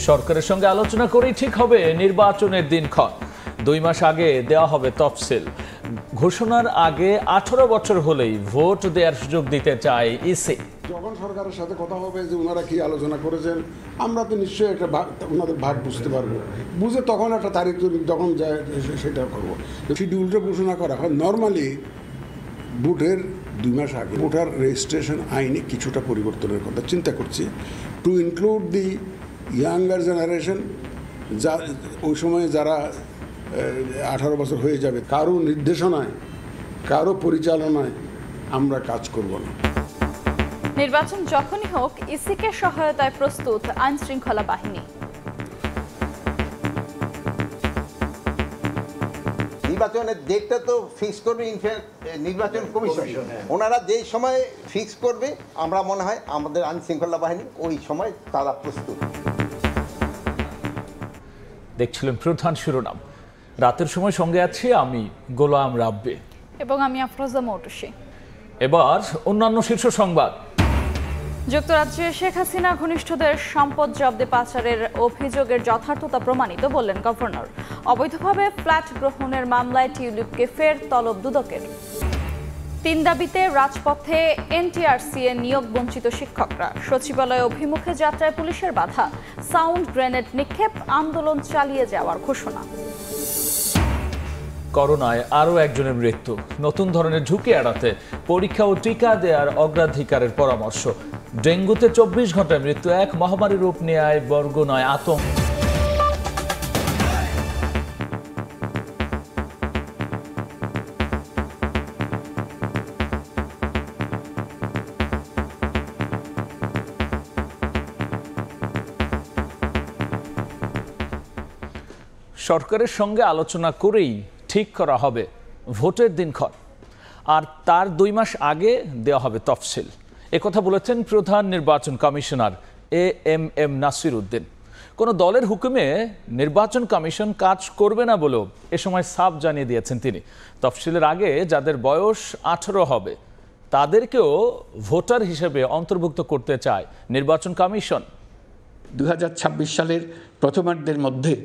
সরকারের সঙ্গে আলোচনা করেই ঠিক হবে নির্বাচনের দিনক্ষণ। 2 মাস আগে দেওয়া হবে তফসিল। ঘোষণার আগে 18 বছর হলেই ভোট দেওয়ার সুযোগ দিতে চায় ইসি। যখন সরকারের সাথে কথা হবে যে ওনারা কি আলোচনা করেছেন, আমরা তো নিশ্চয়ই একটা ওনাদের ভাগ বুঝতে পারবো, বুঝে তখন একটা তারিখ যখন যায় সেটা করবো। শিডিউলটা ঘোষণা করা হয় নর্মালি ভোটের 2 মাস আগে। ভোটার রেজিস্ট্রেশন আইনে কিছুটা পরিবর্তনের কথা চিন্তা করছি, two include the younger generation, যা ওই সময়ে যারা 18 বছর হয়ে যাবে। কারো নির্দেশনায়, কারো পরিচালনায় আমরা কাজ করব না। নির্বাচন যখনই হোক, ইসিকে সহায়তায় প্রস্তুত আইন শৃঙ্খলা বাহিনী। নির্বাচনের ডেটটা তো ফিক্স করবে নির্বাচন কমিশন। ওনারা যেই সময় ফিক্স করবে, আমরা মনে হয় আমাদের আইন শৃঙ্খলা বাহিনী ওই সময় তারা প্রস্তুত। দেখছিলেন প্রধান শিরোনাম। রাতের সময় সঙ্গে আছি আমি গোলাম রাব্বি এবং আমি আফরোজা মৌটুসী। এবার অন্যান্য শীর্ষ সংবাদ। যুক্তরাজ্যে শেখ হাসিনা ঘনিষ্ঠদের সম্পদ জব্দে পাচারের অভিযোগের যথার্থতা প্রমাণিত বললেন গভর্নর। অবৈধভাবে ফ্ল্যাট গ্রহণের মামলায় টিউলিপকে ফের তলব দুদকের। 3 দাবিতে রাজপথে এনটিআরসি এ নিয়োগ বঞ্চিত শিক্ষকরা। সচিবালয় অভিমুখে যাত্রায় পুলিশের বাধা। সাউন্ড গ্রেনেড নিক্ষেপ, আন্দোলন চালিয়ে যাওয়ার ঘোষণা। করোনায় আরও একজনের মৃত্যু। নতুন ধরনের ঝুঁকি এড়াতে পরীক্ষা ও টিকা দেওয়ার অগ্রাধিকারের পরামর্শ। ডেঙ্গুতে 24 ঘন্টায় মৃত্যু 1, মহামারী রূপ নেয় বরগুনায় আতঙ্ক। সরকারের সঙ্গে আলোচনা করেই ঠিক করা হবে ভোটের দিনক্ষণ, আর তার 2 মাস আগে দেওয়া হবে তফসিল। একথা বলেছেন প্রধান নির্বাচন কমিশনার এএমএম নাসির উদ্দিন। কোনো দলের হুকুমে নির্বাচন কমিশন কাজ করবে না বলেও এ সময় সাফ জানিয়ে দিয়েছেন তিনি। তফসিলের আগে যাদের বয়স 18 হবে তাদেরকেও ভোটার হিসেবে অন্তর্ভুক্ত করতে চায় নির্বাচন কমিশন। 2026 সালের প্রথমার্ধের মধ্যে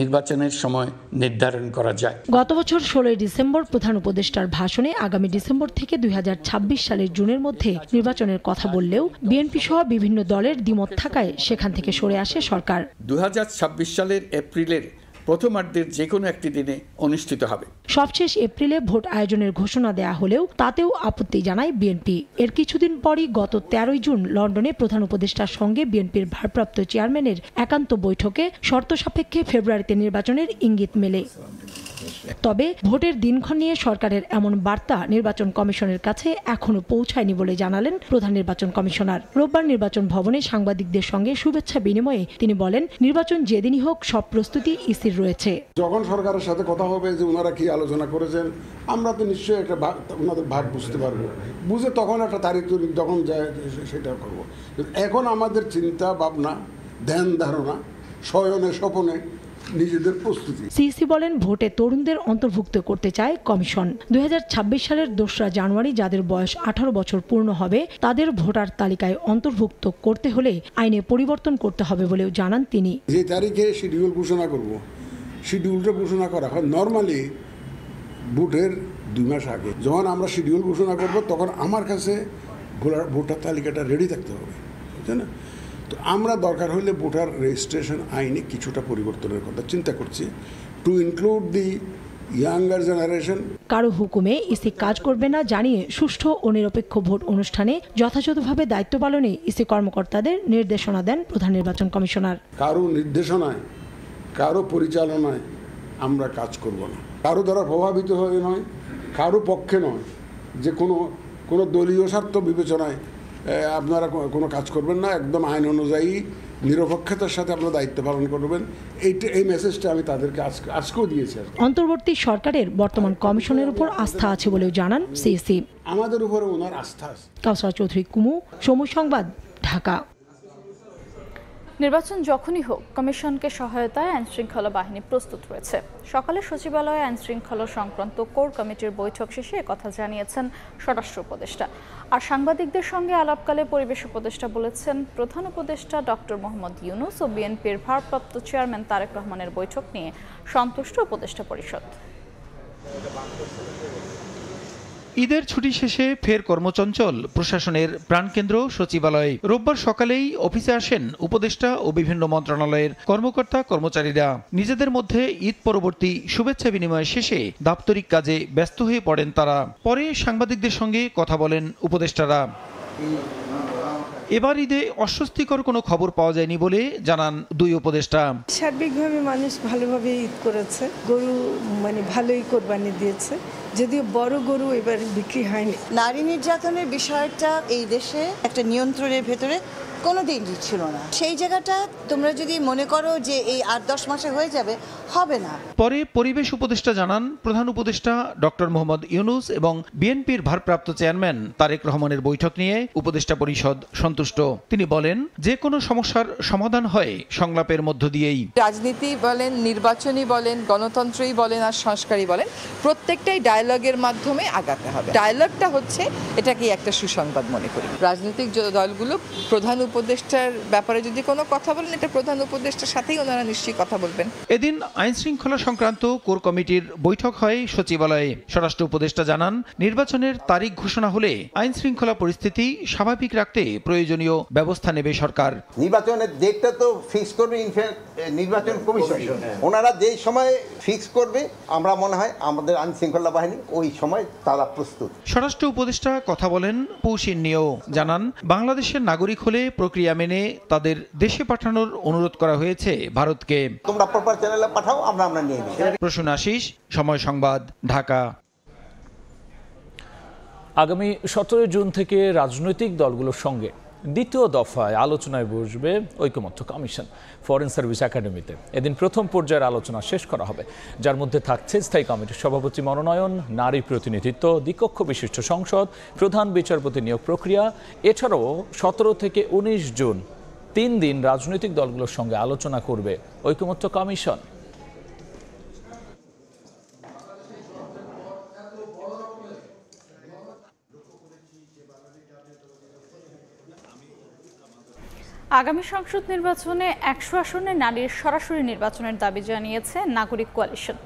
নির্বাচনের সময় নির্ধারণ করা যায়। গত বছর 16 ডিসেম্বর প্রধান উপদেষ্টার ভাষণে আগামী ডিসেম্বর থেকে 2026 সালের জুনের মধ্যে নির্বাচনের কথা বললেও বিএনপি সহ বিভিন্ন দলের দ্বিমত থাকায় সেখান থেকে সরে আসে সরকার। 2026 সালের এপ্রিলের প্রথমার্ধের যে কোনো একটি দিনে অনুষ্ঠিত হবে। সবশেষ এপ্রিলে ভোট আয়োজনের ঘোষণা দেয়া হলেও তাতেও আপত্তি জানায় বিএনপি। এর কিছুদিন পরই গত 13 জুন লন্ডনে প্রধান উপদেষ্টার সঙ্গে বিএনপির ভারপ্রাপ্ত চেয়ারম্যানের একান্ত বৈঠকে শর্ত সাপেক্ষে ফেব্রুয়ারিতে নির্বাচনের ইঙ্গিত মেলে। তবে ভোটের দিনক্ষণ নিয়ে সরকারের এমন বার্তা নির্বাচন কমিশনের কাছে এখনো পৌঁছায়নি বলে জানালেন প্রধান নির্বাচন কমিশনার। রোববার নির্বাচন ভবনে সাংবাদিকদের সঙ্গে শুভেচ্ছা বিনিময়ে তিনি বলেন, নির্বাচন যেদিনই হোক সব প্রস্তুতি ইসির রয়েছে। যখন সরকারের সাথে কথা হবে যে ওনারা কি আলোচনা করেছেন, আমরা তো নিশ্চয়ই একটা ওনাদের ভাগ বুঝতে পারবো, বুঝে তখন একটা তারিখ যখন যায় সেটা করবো। এখন আমাদের চিন্তা ভাবনা, ধ্যান ধারণা, শয়নে স্বপনে নিজেদের প্রস্তুতি। সিইসি বলেন, ভোটে তরুণদের অন্তর্ভুক্ত করতে চায় কমিশন। 2026 সালের 2রা জানুয়ারি যাদের বয়স 18 বছর পূর্ণ হবে তাদের ভোটার তালিকায় অন্তর্ভুক্ত করতে হলে আইনে পরিবর্তন করতে হবে বলেও জানান তিনি। যে তারিখে শিডিউল ঘোষণা করব, শিডিউলটা ঘোষণা করা হয় নর্মালি ভোটের 2 মাস আগে। যখন আমরা শিডিউল ঘোষণা করব তখন আমার কাছে ভোটার তালিকাটা রেডি থাকতে হবে, বুঝছেন না? তো আমরা দরকার হলে ভোটার রেজিস্ট্রেশন আইনে কিছুটা পরিবর্তনের কথা চিন্তা করছি, two include the younger generation. কারো হুকুমে ইসি কাজ করবে না জানিয়ে সুষ্ঠু ও নিরপেক্ষ ভোট অনুষ্ঠানে যথাযথভাবে দায়িত্ব পালনে ইসি কর্মকর্তাদের নির্দেশনা দেন প্রধান নির্বাচন কমিশনার। কারো নির্দেশনায়, কারো পরিচালনায় আমরা কাজ করব না। কারো দ্বারা প্রভাবিত হয়ে নয়, কারো পক্ষে নয়, যে কোনো দলীয় স্বার্থ বিবেচনায় আপনারা কোনো কাজ করবেন না। একদম আইন অনুযায়ী নিরপেক্ষতার সাথে আপনারা দায়িত্ব পালন করবেন। এই মেসেজটা আমি তাদেরকে আজকেও দিয়েছি। অন্তর্বর্তী সরকারের বর্তমান কমিশনের উপর আস্থা আছে বলেও জানান সিইসি। আমাদের উপরে ওনার আস্থা আছে। কাউসার চৌধুরী কুমু, সময় সংবাদ, ঢাকা। নির্বাচন যখনই হোক কমিশনকে সহায়তায় আইনশৃঙ্খলা বাহিনী প্রস্তুত রয়েছে। সকালে সচিবালয়ে আইনশৃঙ্খলা সংক্রান্ত কোর কমিটির বৈঠক শেষে একথা জানিয়েছেন স্বরাষ্ট্র উপদেষ্টা। আর সাংবাদিকদের সঙ্গে আলাপকালে পরিবেশ উপদেষ্টা বলেছেন, প্রধান উপদেষ্টা ডক্টর মোহাম্মদ ইউনূস ও বিএনপির ভারপ্রাপ্ত চেয়ারম্যান তারেক রহমানের বৈঠক নিয়ে সন্তুষ্ট উপদেষ্টা পরিষদ। ঈদের ছুটি শেষে ফের কর্মচঞ্চল প্রশাসনের প্রাণকেন্দ্র সচিবালয়। রোববার সকালেই অফিসে আসেন উপদেষ্টা ও বিভিন্ন মন্ত্রণালয়ের কর্মকর্তা কর্মচারীরা। নিজেদের মধ্যে ঈদ পরবর্তী শুভেচ্ছা বিনিময় শেষে দাপ্তরিক কাজে ব্যস্ত হয়ে পড়েন তারা। পরে সাংবাদিকদের সঙ্গে কথা বলেন উপদেষ্টারা। এবার ঈদে অস্বস্তিকর কোনো খবর পাওয়া যায়নি বলে জানান দুই উপদেষ্টা। সার্বিকভাবে মানুষ ভালোভাবে ঈদ করেছে, গরু ভালোই কোরবানি দিয়েছে, যদিও বড় গরু এবার বিক্রি হয়নি। নারী নির্যাতনের বিষয়টা এই দেশে একটা নিয়ন্ত্রণের ভেতরে কোনোদিন ছিল না। সেই জায়গাটা তোমরা যদি মনে করো যে এই ৮-১০ মাসে হয়ে যাবে, হবে না। পরে পরিবেশ উপদেষ্টা জানান, প্রধান উপদেষ্টা ডক্টর মোহাম্মদ ইউনূস এবং বিএনপির ভারপ্রাপ্ত চেয়ারম্যান তারেক রহমানের বৈঠক নিয়ে উপদেষ্টা পরিষদ সন্তুষ্ট। তিনি বলেন, যে কোনো সমস্যার সমাধান হয় সংলাপের মধ্য দিয়েই। রাজনীতি বলেন, নির্বাচনী বলেন, গণতন্ত্রই বলেন আর সংস্কারই বলেন, প্রত্যেকটাই ডায়ালগের মাধ্যমে আগাতে হবে। ডায়ালগটা হচ্ছে এটাকে একটা সুসংবাদ মনে করি। রাজনৈতিক দলগুলো প্রধান উপদেষ্টার ব্যাপারে যদি কোনো কথা বলেন, এটা প্রধান উপদেষ্টার সাথেই ওনারা নিশ্চয়ই কথা বলবেন। এদিন আইন শৃঙ্খলা সংক্রান্ত কোর কমিটির বৈঠক হয় সচিবালয়ে। স্বরাষ্ট্র উপদেষ্টা জানান, নির্বাচনের তারিখ ঘোষণা হলে আইন শৃঙ্খলা পরিস্থিতি স্বাভাবিক রাখতে প্রয়োজনীয় ব্যবস্থা নেবে সরকার। নির্বাচনের ডেটটা তো ফিক্স করবে নির্বাচন কমিশন। ওনারা যেই সময় ফিক্স করবে, আমরা মনে হয় আমাদের আইন শৃঙ্খলা বাহিনী ওই সময় তারা প্রস্তুত। স্বরাষ্ট্র উপদেষ্টা কথা বলেন পৌষিন নিয়েও। জানান, বাংলাদেশের নাগরিক হলে প্রক্রিয়া মেনে তাদের দেশে পাঠানোর অনুরোধ করা হয়েছে ভারতকে। তোমরা প্রপার চ্যানেলে পাঠাও, আমরা নিয়ে নিই। প্রসূন আশিস, সময় সংবাদ, ঢাকা। আগামী 17 জুন থেকে রাজনৈতিক দলগুলোর সঙ্গে দ্বিতীয় দফায় আলোচনায় বসবে ঐকমত্য কমিশন ফরেন সার্ভিস একাডেমিতে। এদিন প্রথম পর্যায়ের আলোচনা শেষ করা হবে, যার মধ্যে থাকছে স্থায়ী কমিটির সভাপতি মনোনয়ন, নারী প্রতিনিধিত্ব, দ্বিকক্ষ বিশিষ্ট সংসদ, প্রধান বিচারপতি নিয়োগ প্রক্রিয়া। এছাড়াও 17 থেকে 19 জুন 3 দিন রাজনৈতিক দলগুলোর সঙ্গে আলোচনা করবে ঐকমত্য কমিশন। আগামী সংসদ নির্বাচনে 100 আসনে নারীর সরাসরি নির্বাচনের দাবি জানিয়েছে নাগরিক কোয়ালিশন।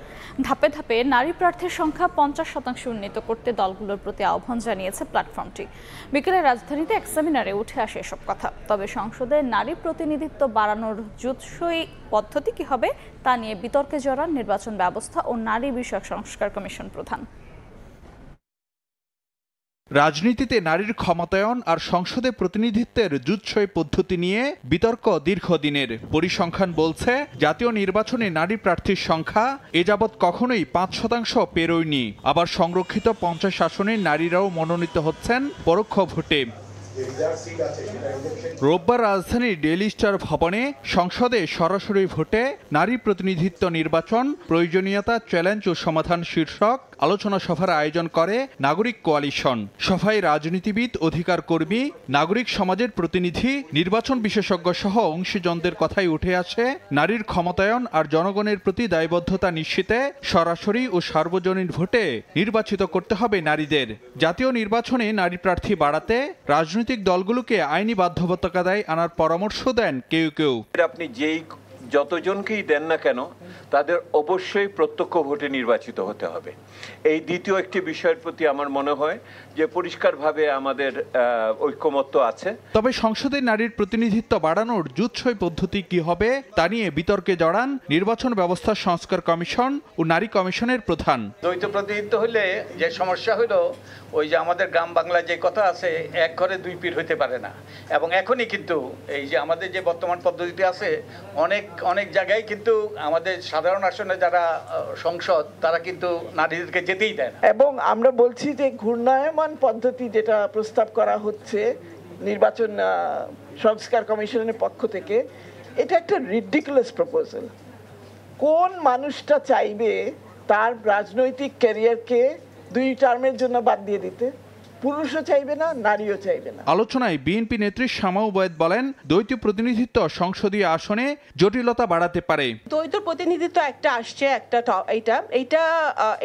ধাপে ধাপে নারী প্রার্থীর সংখ্যা 50% উন্নীত করতে দলগুলোর প্রতি আহ্বান জানিয়েছে প্ল্যাটফর্মটি। বিকেলে রাজধানীতে এক সেমিনারে উঠে আসে এসব কথা। তবে সংসদে নারী প্রতিনিধিত্ব বাড়ানোর জুৎসই পদ্ধতি কী হবে তা নিয়ে বিতর্কে জড়ান নির্বাচন ব্যবস্থা ও নারী বিষয়ক সংস্কার কমিশন প্রধান। রাজনীতিতে নারীর ক্ষমতায়ন আর সংসদে প্রতিনিধিত্বের জুৎসই পদ্ধতি নিয়ে বিতর্ক দীর্ঘদিনের। পরিসংখ্যান বলছে, জাতীয় নির্বাচনে নারী প্রার্থীর সংখ্যা এ যাবৎ কখনোই 5% পেরোয়নি। আবার সংরক্ষিত 50 আসনে নারীরাও মনোনীত হচ্ছেন পরোক্ষ ভোটে। রোববার রাজধানীর ডেইলি স্টার ভবনে সংসদে সরাসরি ভোটে নারী প্রতিনিধিত্ব নির্বাচন, প্রয়োজনীয়তা, চ্যালেঞ্জ ও সমাধান শীর্ষক আলোচনা সভার আয়োজন করে নাগরিক কোয়ালিশন। সভায় রাজনীতিবিদ, অধিকার কর্মী, নাগরিক সমাজের প্রতিনিধি, নির্বাচন বিশেষজ্ঞ সহ অংশীজনদের কথাই উঠে আসে নারীর ক্ষমতায়ন আর জনগণের প্রতি দায়বদ্ধতা নিশ্চিতে সরাসরি ও সার্বজনীন ভোটে নির্বাচিত করতে হবে নারীদের। জাতীয় নির্বাচনে নারী প্রার্থী বাড়াতে রাজনৈতিক দলগুলোকে আইনি বাধ্যবাধকতায় আনার পরামর্শ দেন কেউ কেউ। আপনি যেই যতজনকেই দেন না কেন, তাদের অবশ্যই প্রত্যক্ষ ভোটে নির্বাচিত হতে হবে। এই দ্বিতীয় একটি বিষয়ের প্রতি আমার মনে হয় যে পরিষ্কারভাবে আমাদের ঐকমত্য আছে। তবে সংসদে নারীর প্রতিনিধিত্ব বাড়ানোর জুৎসই পদ্ধতি কি হবে তা নিয়ে বিতর্কে জড়ান নির্বাচন ব্যবস্থা সংস্কার কমিশন ও নারী কমিশনের প্রধান। দ্বৈত প্রতিনিধিত্ব হলে যে সমস্যা হলো, ওই যে আমাদের গ্রাম বাংলায় যে কথা আছে, এক ঘরে দুই পীর হইতে পারে না। এবং এখনই কিন্তু এই যে আমাদের যে বর্তমান পদ্ধতিটি আছে, অনেক জায়গায় কিন্তু আমাদের সাধারণ আসনে যারা সংসদ, তারা কিন্তু নারীদেরকে যেতেই দেয় না। এবং আমরা বলছি যে ঘূর্ণায়মান পদ্ধতি যেটা প্রস্তাব করা হচ্ছে নির্বাচন সংস্কার কমিশনের পক্ষ থেকে, এটা একটা রিডিকুলাস প্রপোজাল। কোন মানুষটা চাইবে তার রাজনৈতিক ক্যারিয়ারকে 2 টার্মের জন্য বাদ দিয়ে দিতে? পুরুষও চাইবে না, নারীও চাইবে না। আলোচনায় বিএনপি নেত্রী শামা ওবায়েদ বলেন, দ্বৈত প্রতিনিধিত্ব সংসদীয় আসনে জটিলতা বাড়াতে পারে। দ্বৈত প্রতিনিধিত্ব একটা আসছে, একটা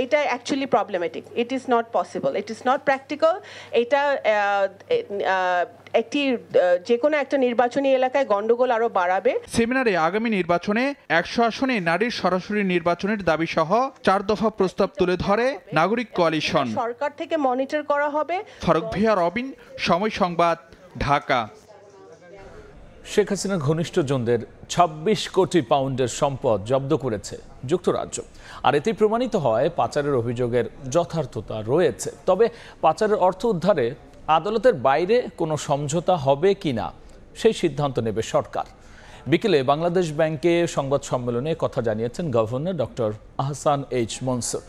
এটা actually problematic. It is not possible, it is not practical. এটা একটি যে কোনো একটা নির্বাচনী এলাকায় গন্ডগোল আরো বাড়াবে। সেমিনারে আগামী নির্বাচনে 100 আসনে নারীর সরাসরি নির্বাচনের দাবি সহ 4 দফা প্রস্তাব তুলে ধরে নাগরিক কোয়ালিশন। সরকার থেকে মনিটর করা হবে। ফারুক ভিয়া, রবিন, সময় সংবাদ, ঢাকা। শেখ হাসিনার ঘনিষ্ঠজনদের 26 কোটি পাউন্ডের সম্পদ জব্দ করেছে যুক্তরাজ্য। আর এতেই প্রমাণিত হয় পাচারের অভিযোগের যথার্থতা রয়েছে। তবে পাচারের অর্থ উদ্ধারে আদালতের বাইরে কোনো সমঝোতা হবে কিনা সেই সিদ্ধান্ত নেবে সরকার। বিকেলে বাংলাদেশ ব্যাংকে সংবাদ সম্মেলনে কথা জানিয়েছেন governor doctor Ahsan H Mansur.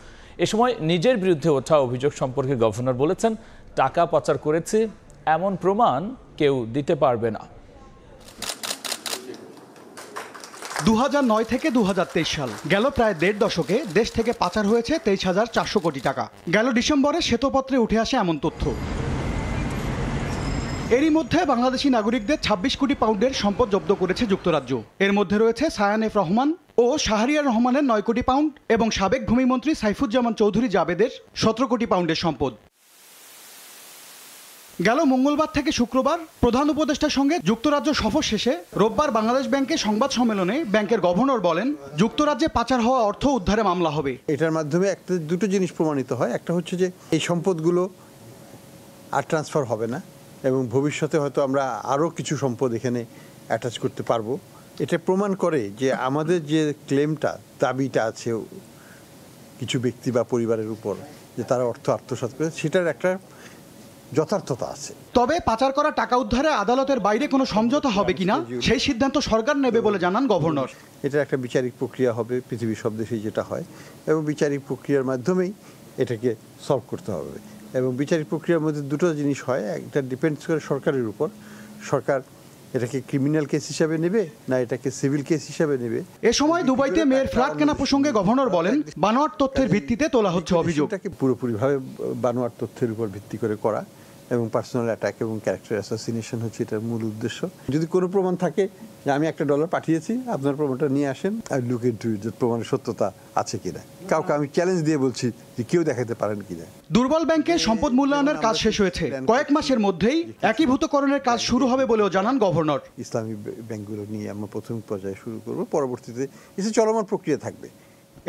এ সময় নিজের বিরুদ্ধে ওঠা অভিযোগ সম্পর্কে গভর্নর বলেছেন, টাকা পাচার করেছে এমন প্রমাণ কেউ দিতে পারবে না। 2009 থেকে 2023 সাল গেল প্রায় 1.5 দশকে দেশ থেকে পাচার হয়েছে 23,400 কোটি টাকা। গেল ডিসেম্বরে শ্বেতপত্রে উঠে আসে এমন তথ্য। এরই মধ্যে বাংলাদেশি নাগরিকদের 26 কোটি পাউন্ডের সম্পদ জব্দ করেছে যুক্তরাজ্য। এর মধ্যে রয়েছে সায়ান এফ রহমান ও শাহরিয়ার রহমানের 9 কোটি পাউন্ড এবং সাবেক ভূমিমন্ত্রী সাইফুজ্জামান চৌধুরী জাবেদের 17 কোটি পাউন্ডের সম্পদ। গেল মঙ্গলবার থেকে শুক্রবার প্রধান উপদেষ্টার সঙ্গে যুক্তরাজ্য সফর শেষে রোববার বাংলাদেশ ব্যাংকে সংবাদ সম্মেলনে ব্যাংকের গভর্নর বলেন, যুক্তরাজ্যে পাচার হওয়া অর্থ উদ্ধারে মামলা হবে। এটার মাধ্যমে দুটো জিনিস প্রমাণিত হয়। একটা হচ্ছে যে এই সম্পদগুলো আর ট্রান্সফার হবে না এবং ভবিষ্যতে হয়তো আমরা আরও কিছু সম্পদ এখানে অ্যাটাচ করতে পারবো। এটা প্রমাণ করে যে আমাদের যে ক্লেমটা, দাবিটা আছে কিছু ব্যক্তি বা পরিবারের উপর যে তারা অর্থ আত্মসাৎ করে, সেটার একটা যথার্থতা আছে। তবে পাচার করা টাকা উদ্ধারে আদালতের বাইরে কোনো সমঝোতা হবে কিনা সেই সিদ্ধান্ত সরকার নেবে বলে জানান গভর্নর। এটা একটা বিচারিক প্রক্রিয়া হবে, পৃথিবীর সব দেশেই যেটা হয়, এবং বিচারিক প্রক্রিয়ার মাধ্যমেই এটাকে সলভ করতে হবে। এবং বিচারিক প্রক্রিয়ার মধ্যে দুটো জিনিস হয়, একটা ডিপেন্ডস করে সরকারের উপর। সরকার এটাকে ক্রিমিনাল কেস হিসাবে নেবে না এটাকে সিভিল কেস হিসাবে নেবে। এ সময় দুবাইতে মেয়ের ফ্ল্যাট কেনা প্রসঙ্গে গভর্নর বলেন, বানোয়াট তথ্যের ভিত্তিতে তোলা হচ্ছে অভিযোগ। এটাকে পুরোপুরিভাবে বানোয়াট তথ্যের উপর ভিত্তি করে করা এবং পার্সোনাল অ্যাটাক এবং ক্যারেক্টার অ্যাসাসিনেশন হচ্ছে এটার মূল উদ্দেশ্য। যদি কোনো প্রমাণ থাকে যে আমি $1 পাঠিয়েছি, আপনার প্রমাণটা নিয়ে আসেন, আর লুক ইনটু যে প্রমাণের সত্যতা আছে কিনা। কাউকে আমি চ্যালেঞ্জ দিয়ে বলছি যে কেউ দেখাতে পারেন কিনা। দুর্বল ব্যাংকের সম্পদ মূল্যায়নের কাজ শেষ হয়েছে, কয়েক মাসের মধ্যেই একীভূতকরণের কাজ শুরু হবে বলেও জানান গভর্নর। ইসলামী ব্যাংকগুলো নিয়ে আমরা প্রথম পর্যায়ে শুরু করব, পরবর্তীতে এসে চলমান প্রক্রিয়া থাকবে।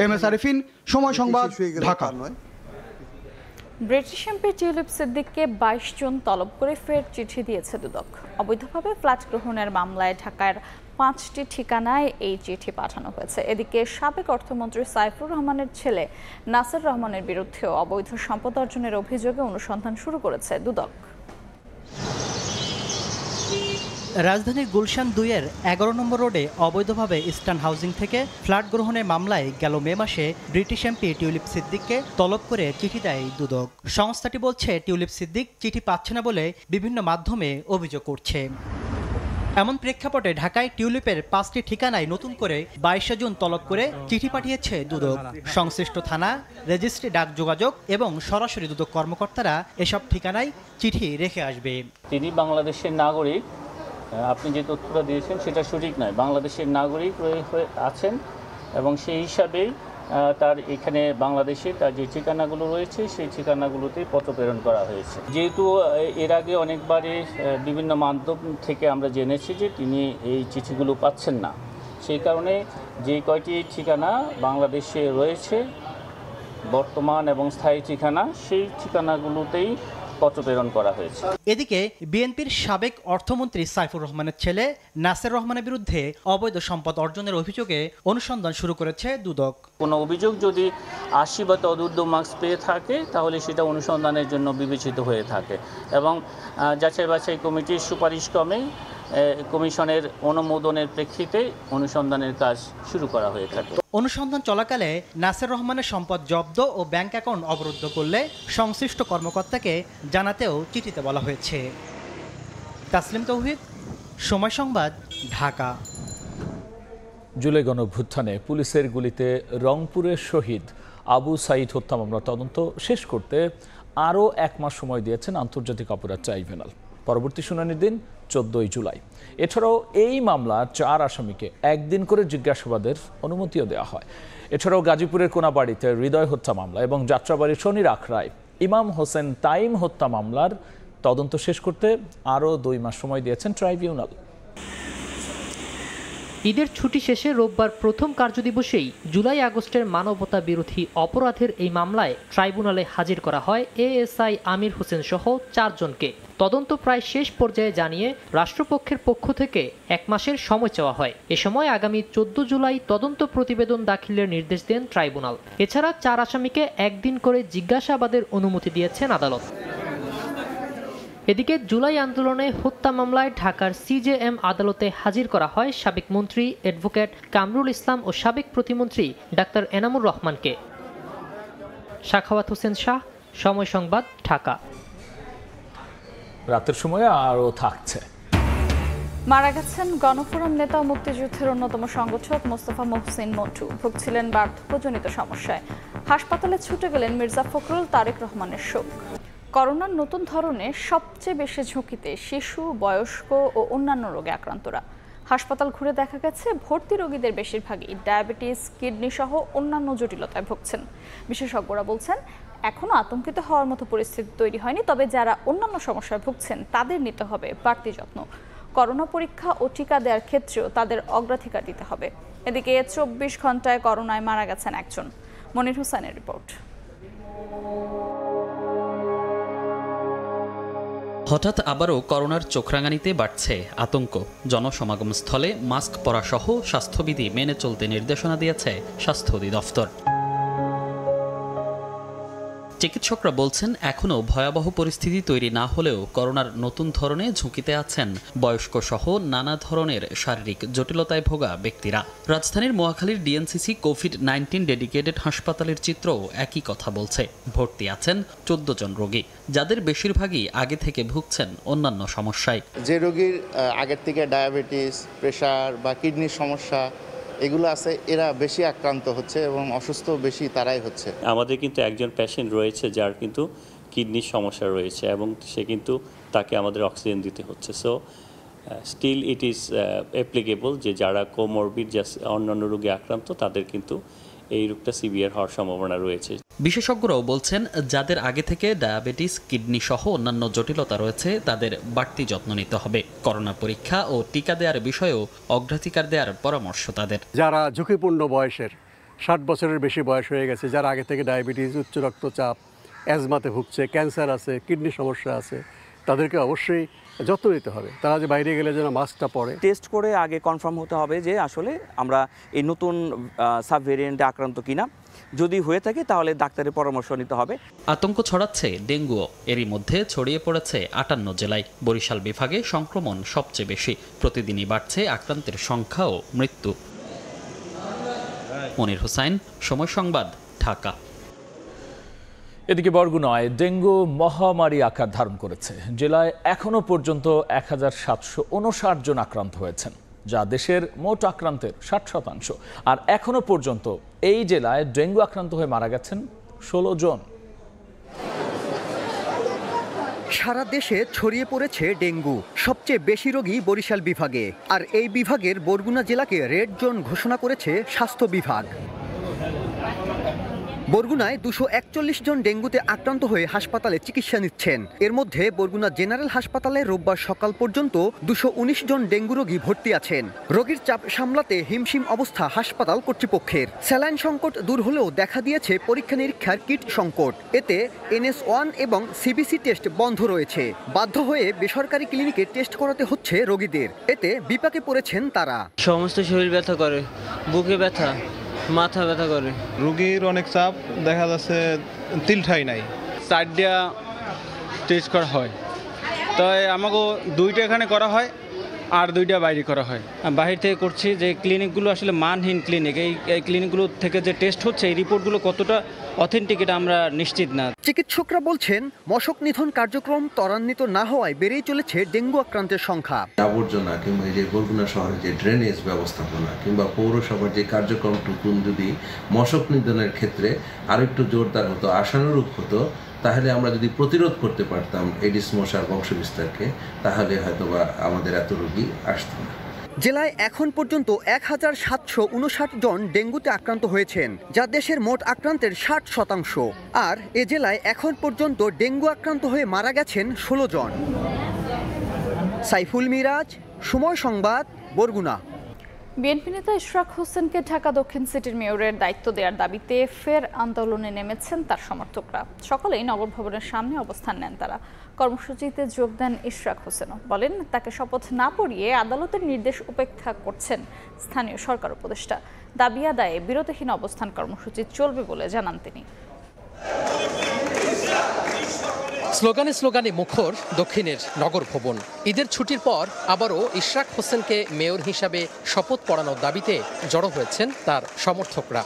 MS আরিফিন, সময় সংবাদ, ঢাকা। ব্রিটিশ এমপি টিউলিপ সিদ্দিককে 22 জন তলব করে ফের চিঠি দিয়েছে দুদক। অবৈধভাবে ফ্ল্যাট গ্রহণের মামলায় ঢাকার 5টি ঠিকানায় এই চিঠি পাঠানো হয়েছে। এদিকে সাবেক অর্থমন্ত্রী সাইফুর রহমানের ছেলে নাসির রহমানের বিরুদ্ধেও অবৈধ সম্পদ অর্জনের অভিযোগে অনুসন্ধান শুরু করেছে দুদক। রাজধানীর গুলশান 2-এর 11 নম্বর রোডে অবৈধভাবে ইস্টার্ন হাউজিং থেকে ফ্ল্যাট গ্রহণের মামলায় গেল মে মাসে ব্রিটিশ এমপি টিউলিপ সিদ্দিককে তলব করে চিঠি দেয় দুদক। সংস্থাটি বলছে, টিউলিপ সিদ্দিক চিঠি পাচ্ছে না বলে বিভিন্ন মাধ্যমে অভিযোগ করছে। এমন প্রেক্ষাপটে ঢাকায় টিউলিপের 5টি ঠিকানায় নতুন করে 22 জন তলব করে চিঠি পাঠিয়েছে দুদক। সংশ্লিষ্ট থানা, রেজিস্ট্রি, ডাক যোগাযোগ এবং সরাসরি দুদক কর্মকর্তারা এসব ঠিকানায় চিঠি রেখে আসবে। তিনি বাংলাদেশের নাগরিক, আপনি যে তথ্যটা দিয়েছেন সেটা সঠিক নয়। বাংলাদেশের নাগরিক হয়ে আছেন এবং সেই হিসাবেই তার এখানে বাংলাদেশে তার যে ঠিকানাগুলো রয়েছে সেই ঠিকানাগুলোতেই পত্র প্রেরণ করা হয়েছে। যেহেতু এর আগে অনেকবারই বিভিন্ন মাধ্যম থেকে আমরা জেনেছি যে তিনি এই চিঠিগুলো পাচ্ছেন না, সেই কারণে যে কয়টি ঠিকানা বাংলাদেশে রয়েছে বর্তমান এবং স্থায়ী ঠিকানা, সেই ঠিকানাগুলোতেই পত্র প্রেরণ করা হয়েছে। এদিকে বিএনপির সাবেক অর্থমন্ত্রী সাইফুর রহমানের ছেলে নাসির রহমানের বিরুদ্ধে অবৈধ সম্পদ অর্জনের অভিযোগে অনুসন্ধান শুরু করেছে দুদক। কোনো অভিযোগ যদি 80 বা তদূর্ধ্ব মার্কস পেয়ে থাকে তাহলে সেটা অনুসন্ধানের জন্য বিবেচিত হয়ে থাকে এবং যাচাই বাছাই কমিটির সুপারিশ ক্রমে কমিশনের অনুমোদনের প্রেক্ষিতে অনুসন্ধানের কাজ শুরু করা হয়ে থাকে। অনুসন্ধান চলাকালে নাসির রহমানের সম্পদ জব্দ ও ব্যাংক অ্যাকাউন্ট অবরুদ্ধ করলে সংশ্লিষ্ট কর্মকর্তাকে জানাতেও চিঠিতে বলা হয়েছে। তাসলিম তৌহিদ, সময় সংবাদ, ঢাকা। জুলাই গণঅভ্যুত্থানে পুলিশের গুলিতে রংপুরের শহীদ আবু সাইদ হত্যা মামলার তদন্ত শেষ করতে আরও 1 মাস সময় দিয়েছেন আন্তর্জাতিক অপরাধ ট্রাইব্যুনাল। পরবর্তী শুনানির দিন 14 জুলাই। এছাড়াও এই মামলার 4 আসামিকে 1 দিন করে জিজ্ঞাসাবাদের অনুমতিও দেওয়া হয়। এছাড়াও গাজীপুরের কোনাবাড়িতে হৃদয় হত্যা মামলা এবং যাত্রাবাড়ির শনির আখড়ায় ইমাম হোসেন তাইম হত্যা মামলার তদন্ত শেষ করতে আরও 2 মাস সময় দিয়েছেন ট্রাইব্যুনাল। ঈদের ছুটি শেষে রোববার প্রথম কার্যদিবসেই জুলাই আগস্টের মানবতা বিরোধী অপরাধের এই মামলায় ট্রাইব্যুনালে হাজির করা হয় এএসআই আমির হোসেন সহ 4 জনকে। তদন্ত প্রায় শেষ পর্যায়ে জানিয়ে রাষ্ট্রপক্ষের পক্ষ থেকে 1 মাসের সময় চাওয়া হয়। এ সময় আগামী 14 জুলাই তদন্ত প্রতিবেদন দাখিলের নির্দেশ দেন ট্রাইব্যুনাল। এছাড়া 4 আসামিকে 1 দিন করে জিজ্ঞাসাবাদের অনুমতি দিয়েছেন আদালত। এদিকে জুলাই আন্দোলনে হত্যা মামলায় ঢাকার সিজেএম আদালতে হাজির করা হয় সাবেক মন্ত্রী অ্যাডভোকেট কামরুল ইসলাম ও সাবেক প্রতিমন্ত্রী ডাক্তার এনামুর রহমানকে। সাখাওয়াত হোসেন শাহ, সময় সংবাদ, ঢাকা। রাতের সময় আরও থাকছে। মারা গেছেন গণফোরাম নেতা ও মুক্তিযুদ্ধের অন্যতম সংগঠক মোস্তফা মহসিন মন্টু। ভুগছিলেন বার্ধক্যজনিত সমস্যায়। হাসপাতালে ছুটে গেলেন মির্জা ফখরুল তারেক রহমানের শোক। করোনার নতুন ধরনে সবচেয়ে বেশি ঝুঁকিতে শিশু, বয়স্ক ও অন্যান্য রোগে আক্রান্তরা। হাসপাতাল ঘুরে দেখা গেছে ভর্তি রোগীদের বেশিরভাগই ডায়াবেটিস, কিডনি সহ অন্যান্য জটিলতায় ভুগছেন। বিশেষজ্ঞরা বলছেন এখনও আতঙ্কিত হওয়ার মতো পরিস্থিতি তৈরি হয়নি, তবে যারা অন্যান্য সমস্যায় ভুগছেন তাদের নিতে হবে বাড়তি যত্ন। করোনা পরীক্ষা ও টিকা দেওয়ার ক্ষেত্রেও তাদের অগ্রাধিকার দিতে হবে। এদিকে 24 ঘন্টায় করোনায় মারা গেছেন একজন। মনির হোসেনের রিপোর্ট। হঠাৎ আবারও করোনার চোখরাঙানিতে বাড়ছে আতঙ্ক। জনসমাগম স্থলে মাস্ক পরা সহ স্বাস্থ্যবিধি মেনে চলতে নির্দেশনা দিয়েছে স্বাস্থ্য অধিদপ্তর। চিকিৎসকরা বলছেন এখনও ভয়াবহ পরিস্থিতি তৈরি না হলেও করোনার নতুন ধরনে ঝুঁকিতে আছেন বয়স্ক সহ নানা ধরনের শারীরিক জটিলতায় ভোগা ব্যক্তিরা। রাজধানীর মহাখালীর ডিএনসিসি কোভিড-19 ডেডিকেটেড হাসপাতালের চিত্রও একই কথা বলছে। ভর্তি আছেন 14 জন রোগী, যাদের বেশিরভাগই আগে থেকে ভুগছেন অন্যান্য সমস্যায়। যে রোগীর আগের থেকে ডায়াবেটিস, প্রেশার বা কিডনির সমস্যা এগুলো আছে, এরা বেশি আক্রান্ত হচ্ছে এবং অসুস্থ বেশি তারাই হচ্ছে। আমাদের কিন্তু একজন পেশেন্ট রয়েছে যার কিন্তু কিডনির সমস্যা রয়েছে এবং সে কিন্তু তাকে আমাদের অক্সিজেন দিতে হচ্ছে। So still it is applicable যে যারা কোমরবিড, অন্যান্য রোগে আক্রান্ত, তাদের কিন্তু এই রোগটা সিভিয়ার হওয়ার সম্ভাবনা রয়েছে। বিশেষজ্ঞরাও বলছেন যাদের আগে থেকে ডায়াবেটিস, কিডনি সহ অন্যান্য জটিলতা রয়েছে তাদের বাড়তি যত্ন নিতে হবে। করোনা পরীক্ষা ও টিকা দেওয়ার বিষয়েও অগ্রাধিকার দেওয়ার পরামর্শ তাদের। যারা ঝুঁকিপূর্ণ বয়সের, 60 বছরের বেশি বয়স হয়ে গেছে, যারা আগে থেকে ডায়াবেটিস, উচ্চ রক্তচাপ, অ্যাজমাতে ভুগছে, ক্যান্সার আছে, কিডনি সমস্যা আছে, তাদেরকে অবশ্যই যত্ন নিতে হবে। তারা যে বাইরে গেলে যেন মাস্কটা পরে। টেস্ট করে আগে কনফার্ম হতে হবে যে আসলে আমরা এই নতুন সাব ভেরিয়েন্টে আক্রান্ত কিনা। যদি হয়ে থাকে তাহলে ডাক্তারের পরামর্শ নিতে হবে। আতঙ্ক ছড়াচ্ছে ডেঙ্গুও। এরই মধ্যে ছড়িয়ে পড়েছে 58 জেলায়। বরিশাল বিভাগে সংক্রমণ সবচেয়ে বেশি। প্রতিদিনই বাড়ছে আক্রান্তের সংখ্যা ও মৃত্যু। মনির হোসেন, সময় সংবাদ, ঢাকা। এদিকে বরগুনায় ডেঙ্গু মহামারী আকার ধারণ করেছে। জেলায় এখনো পর্যন্ত 1759 জন আক্রান্ত হয়েছেন, যা দেশের মোট আক্রান্তের 60%। আর এখনো পর্যন্ত এই জেলায় ডেঙ্গু আক্রান্ত হয়ে মারা গেছেন 16 জন। সারা দেশে ছড়িয়ে পড়েছে ডেঙ্গু। সবচেয়ে বেশি রোগী বরিশাল বিভাগে, আর এই বিভাগের বরগুনা জেলাকে রেড জোন ঘোষণা করেছে স্বাস্থ্য বিভাগ। বরগুনায় 241 জন ডেঙ্গুতে আক্রান্ত হয়ে হাসপাতালে চিকিৎসা নিচ্ছেন। এর মধ্যে বরগুনা জেনারেল হাসপাতালে রোববার সকাল পর্যন্ত 219 জন ডেঙ্গু রোগী ভর্তি আছেন। রোগীর চাপ সামলাতে হিমশিম অবস্থা হাসপাতাল কর্তৃপক্ষের। স্যালাইন সংকট দূর হলেও দেখা দিয়েছে পরীক্ষা নিরীক্ষার কিট সংকট। এতে NS1 এবং CBC টেস্ট বন্ধ রয়েছে। বাধ্য হয়ে বেসরকারি ক্লিনিকে টেস্ট করাতে হচ্ছে রোগীদের। এতে বিপাকে পড়েছেন তারা। সমস্ত শরীর ব্যথা করে, বুকে ব্যথা, মাথা ব্যথা করে। রোগীর অনেক চাপ, দেখা যাচ্ছে তিলঠাই নাই। 4টা টেস্ট করা হয়, তাই আমাকে 2টা এখানে করা হয় আর 2টা বাইরে করা হয়। বাহির থেকে করছি যে ক্লিনিকগুলো আসলে মানহীন ক্লিনিক। এই ক্লিনিকগুলো থেকে যে টেস্ট হচ্ছে, এই রিপোর্টগুলো কতটা অথেন্টিক এটা আমরা নিশ্চিত না। চিকিৎসকরা বলছেন মশক নিধন কার্যক্রম ত্বরান্বিত না হওয়ায় বেড়েই চলেছে ডেঙ্গু আক্রান্তের সংখ্যা। আবর্জনা কিংবা এই যে বরগুনা শহরের যে ড্রেনেজ ব্যবস্থাপনা কিংবা পৌরসভার যে কার্যক্রমটুকু যদি মশক নিধনের ক্ষেত্রে আরেকটু জোরদার হতো, আশানুরূপ হতো, তাহলে আমরা যদি প্রতিরোধ করতে পারতাম এডিস মশার বংশবিস্তারকে, তাহলে হয়তোবা আমাদের এত রোগী আসতো না। জেলায় এখন পর্যন্ত 1759 জন ডেঙ্গুতে আক্রান্ত হয়েছেন, যা দেশের মোট আক্রান্তের 60%। আর এ জেলায় এখন পর্যন্ত ডেঙ্গু আক্রান্ত হয়ে মারা গেছেন 16 জন। সাইফুল মিরাজ, সময় সংবাদ, বরগুনা। বিএনপি নেতা ইশরাক হোসেনকে ঢাকা দক্ষিণ সিটির মেয়রের দায়িত্ব দেওয়ার দাবিতে ফের আন্দোলনে নেমেছেন তার সমর্থকরা। সকালেই নগর ভবনের সামনে অবস্থান নেন তারা। কর্মসূচিতে যোগ দেন ইশরাক হোসেনও। বলেন, তাকে শপথ না পড়িয়ে আদালতের নির্দেশ উপেক্ষা করছেন স্থানীয় সরকার উপদেষ্টা। দাবি আদায়ে বিরতিহীন অবস্থান কর্মসূচি চলবে বলে জানান তিনি। স্লোগানে স্লোগানে মুখর দক্ষিণের নগর ভবন। ঈদের ছুটির পর আবারও ইশরাক হোসেনকে মেয়র হিসাবে শপথ পড়ানোর দাবিতে জড়ো হয়েছেন তার সমর্থকরা।